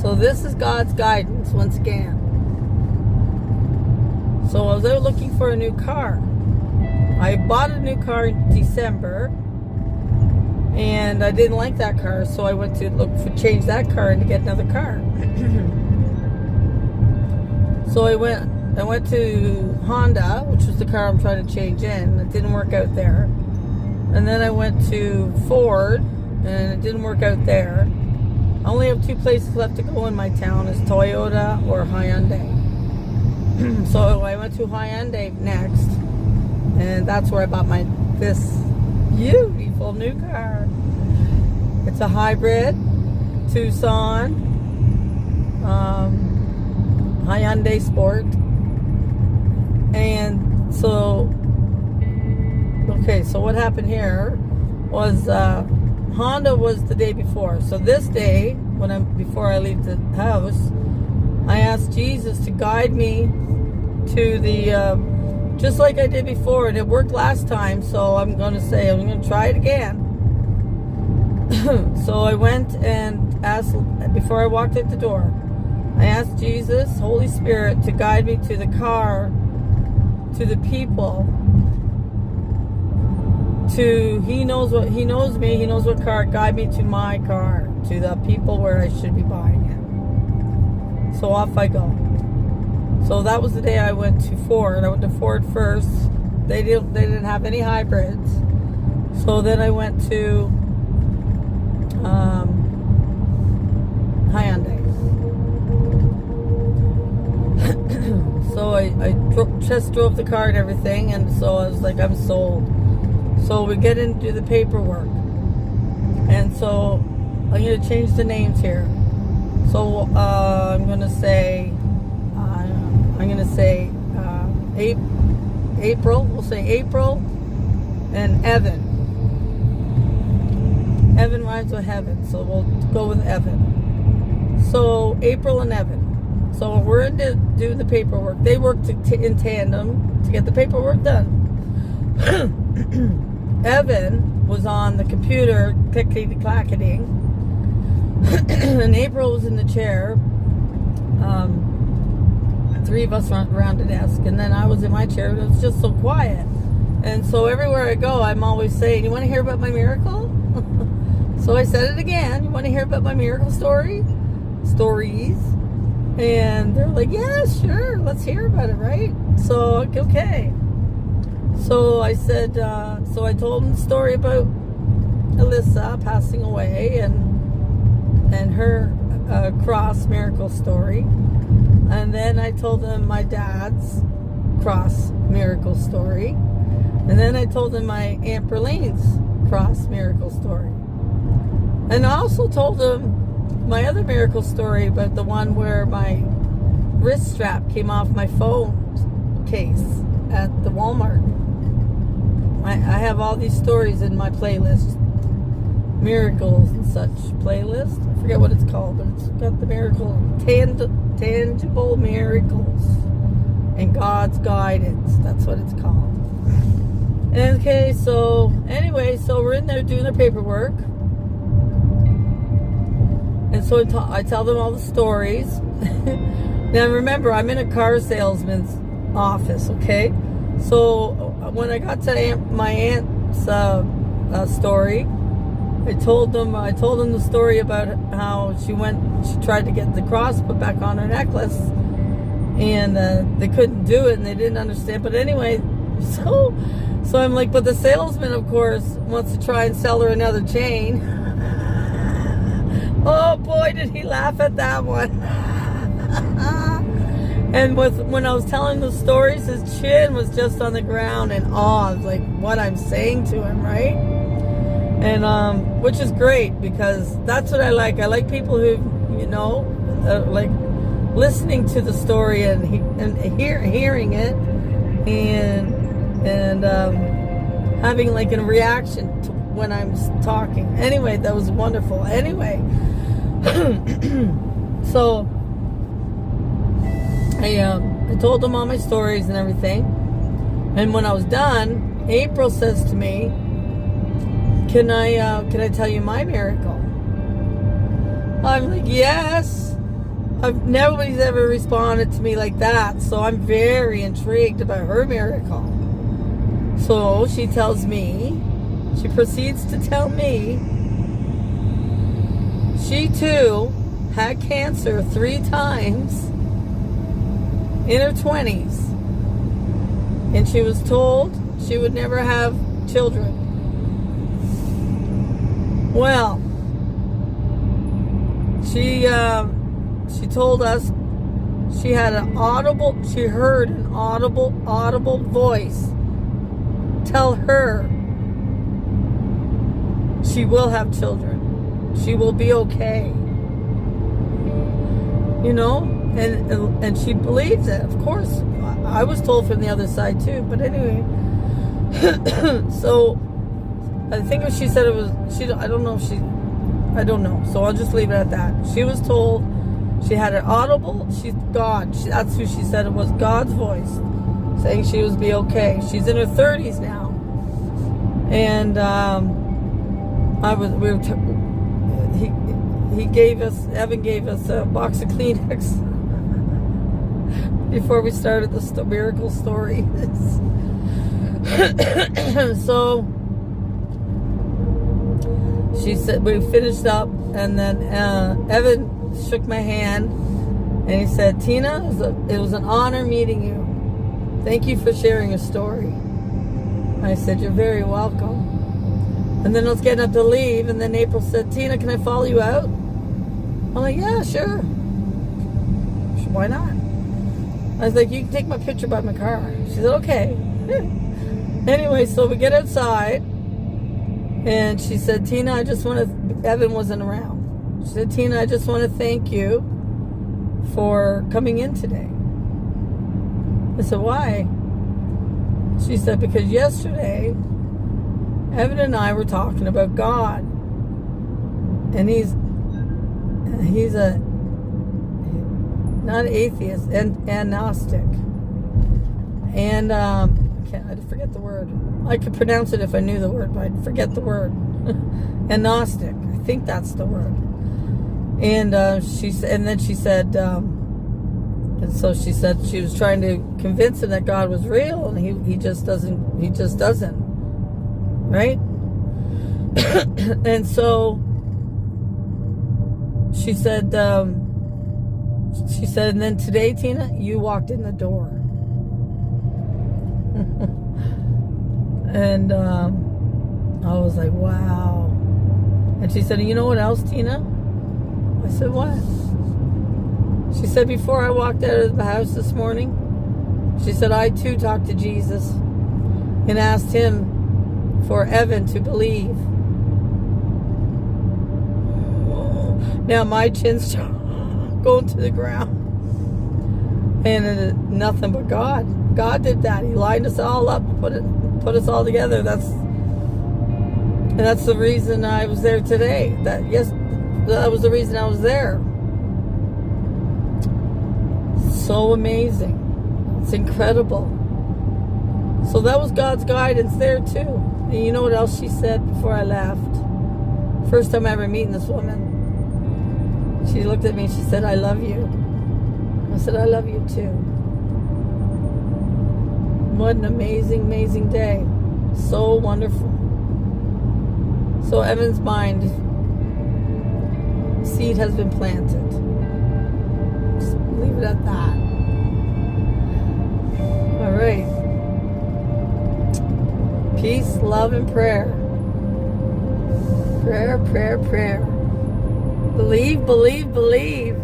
So this is God's guidance once again. So I was out looking for a new car. I bought a new car in December, and I didn't like that car, so I went to change that car and to get another car. So I went to Honda, which was the car I'm trying to change in. It didn't work out there. And then I went to Ford, and it didn't work out there. I only have 2 places left to go in my town, is Toyota or Hyundai. So I went to Hyundai next, and that's where I bought this beautiful new car. It's a hybrid Tucson Hyundai Sport. And so what happened here was Honda was the day before. So this day, before I leave the house, I asked Jesus to guide me to the just like I did before, and it worked last time, so I'm going to try it again. So I went and asked, before I walked out the door, I asked Jesus, Holy Spirit, to guide me to the car, to the people, He knows me, He knows what car, guide me to my car, to the people where I should be buying it. So off I go. So that was the day I went to Ford. I went to Ford first. They didn't have any hybrids. So then I went to Hyundai. So I just drove the car and everything, and so I was like, I'm sold. So we get into the paperwork, and so I'm going to change the names here. So I'm going to say April. We'll say April and Evan. Evan rhymes with heaven, so we'll go with Evan. So April and Evan. So we're in to do the paperwork. They worked in tandem to get the paperwork done. Evan was on the computer clickety-clacketing, and April was in the chair. 3 of us around the desk, and then I was in my chair, and it was just so quiet. And so everywhere I go, I'm always saying, you want to hear about my miracle? So I said it again. You want to hear about my miracle stories? And they're like, yeah, sure, let's hear about it, right? So, okay. So I said, so I told them the story about Alyssa passing away and her cross miracle story. And then I told them my dad's cross miracle story. And then I told them my Aunt Berlene's cross miracle story. And I also told them my other miracle story about the one where my wrist strap came off my phone case at the Walmart. I have all these stories in my playlist. Miracles and such playlist. I forget what it's called, but it's got the tangible miracles and God's guidance. That's what it's called. Okay, so anyway, so we're in there doing the paperwork, and so I tell them all the stories. Now remember, I'm in a car salesman's office. Okay, so when I got to my aunt's story, I told them the story about how she tried to get the cross put back on her necklace, and they couldn't do it, and they didn't understand. But anyway, so I'm like, but the salesman, of course, wants to try and sell her another chain. Oh boy, did he laugh at that one. And when I was telling the stories, his chin was just on the ground in awe of like what I'm saying to him, right? And which is great, because that's what I like. I like people who, like listening to the story and hearing it, and having like a reaction to when I'm talking. Anyway, that was wonderful. Anyway, so I told them all my stories and everything. And when I was done, April says to me, Can I tell you my miracle? I'm like, yes. Nobody's ever responded to me like that, so I'm very intrigued about her miracle. So she proceeds to tell me she too had cancer 3 times in her 20s, and she was told she would never have children. Well, she told us she heard an audible voice tell her she will have children. She will be okay. You know? And she believes it, of course. I was told from the other side too. But anyway. So, I think what she said it was, I don't know. So I'll just leave it at that. She was told she had an audible, that's who she said it was, God's voice saying she was be okay. She's in her 30s now. And Evan gave us a box of Kleenex before we started the miracle story. So she said, we finished up, and then Evan shook my hand and he said, Tina, it was an honor meeting you. Thank you for sharing your story. I said, you're very welcome. And then I was getting up to leave, and then April said, Tina, can I follow you out? I'm like, yeah, sure. Why not? I was like, you can take my picture by my car. She said, okay. Anyway, so we get outside, and she said, Tina, Evan wasn't around. She said, Tina, I just want to thank you for coming in today. I said, why? She said, because yesterday, Evan and I were talking about God. And he's a, not atheist, and agnostic. And, I forget the word. I could pronounce it if I knew the word, but I'd forget the word. Agnostic. I think that's the word. And then she said, and so she said she was trying to convince him that God was real, and he just doesn't, right? And so she said, and then today, Tina, you walked in the door. And I was like, wow. And she said, you know what else, Tina? I said, what? She said, before I walked out of the house this morning, she said, I too talked to Jesus and asked him for Evan to believe. Now my chin's going to the ground. And nothing but God. God did that. He lined us all up, put us all together. That's the reason I was there today. That was the reason I was there. So amazing. It's incredible. So that was God's guidance there too. And you know what else she said before I left? First time I ever meeting this woman. She looked at me and she said, I love you. I said, I love you too. What an amazing, amazing day. So wonderful. So Evan's mind, seed has been planted. Just leave it at that. All right. Peace, love, and prayer. Prayer, prayer, prayer. Believe, believe, believe.